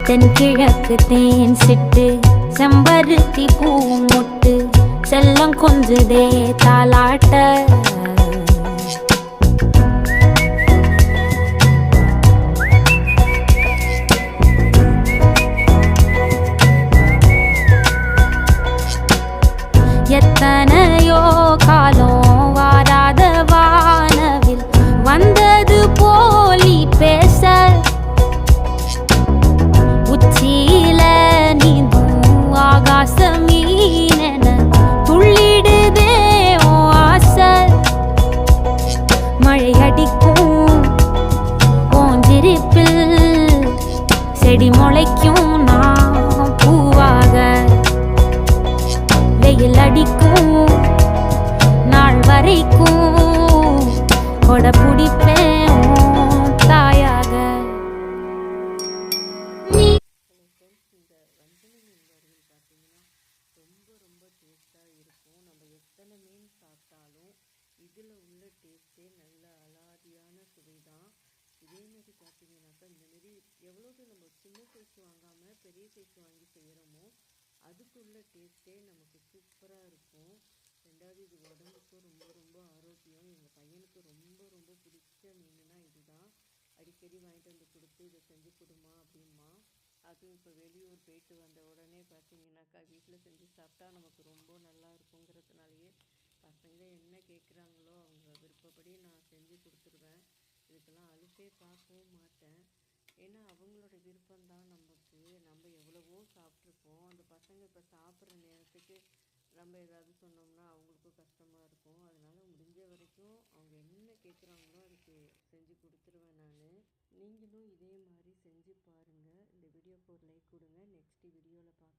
தென்கிழக்கு தேன் சிட்டு செம்பருத்தி பூ முட்டு செல்லம் கொஞ்சுதே தாலாட்ட எத்தனையோ காலம் வாராத வானவில் வந்தது போலி பேச உச்சியில நீந்தும் ஆகாச மீனென துள்ளிடுதே ஓ ஆசை மழை அடிக்கும் ஓஞ்சிருப்பில் செடி முளைக்கும் நான் பூவாக வெயில் அடிக்கும் நாள் வரைக்கும் கொடை பிடிப்பேன் தாயாக. இந்த வஞ்சன மீன் வறுவல் பார்த்தீங்கன்னா ரொம்ப டேஸ்ட்டாக இருக்கும். நம்ம எத்தனை மீன் சாப்பிட்டாலும் இதில் உள்ள டேஸ்ட்டே நல்ல அலாதியான சுவை தான். இதேமாரி பார்த்தீங்கன்னாக்கா இந்தமாரி எவ்வளோது நம்ம சின்ன சைஸ் வாங்காமல் பெரிய சைஸ் வாங்கி செய்கிறோமோ அதுக்குள்ள டேஸ்ட்டே நமக்கு சூப்பராக இருக்கும். ரெண்டாவது இது உடம்புக்கும் ரொம்ப ஆரோக்கியம். எங்கள் பையனுக்கு ரொம்ப பிடிச்ச மீனுனா இதுதான். அடிக்கடி வாங்கிட்டு வந்து கொடுத்து இதை செஞ்சு கொடுமா அப்படின்மா. அதுவும் இப்போ வெளியூர் போயிட்டு வந்த உடனே பார்த்தீங்கன்னாக்கா வீட்டில் செஞ்சு சாப்பிட்டா நமக்கு ரொம்ப நல்லா இருக்குங்கிறதுனாலேயே பசங்க என்ன கேட்குறாங்களோ அவங்க விருப்பப்படி நான் செஞ்சு கொடுத்துருவேன். இதுக்கெல்லாம் அழுப்பே பார்க்கவும் மாட்டேன். ஏன்னா அவங்களோட விருப்பம்தான் நமக்கு. நம்ம எவ்வளவோ சாப்பிட்ருப்போம். அந்த பசங்க இப்போ சாப்பிட்ற நேரத்துக்கு நம்ம ஏதாவது சொன்னோம்னா அவங்களுக்கும் கஷ்டமாக இருக்கும். அதனால் முடிஞ்ச வரைக்கும் அவங்க என்ன கேட்குறாங்களோ அதுக்கு செஞ்சு கொடுத்துருவேன் நான். நீங்களும் இதே மாதிரி செஞ்சு பாருங்கள். இந்த வீடியோக்கு ஒரு லைக் கொடுங்க. நெக்ஸ்ட் வீடியோவில் பார்க்கலாம்.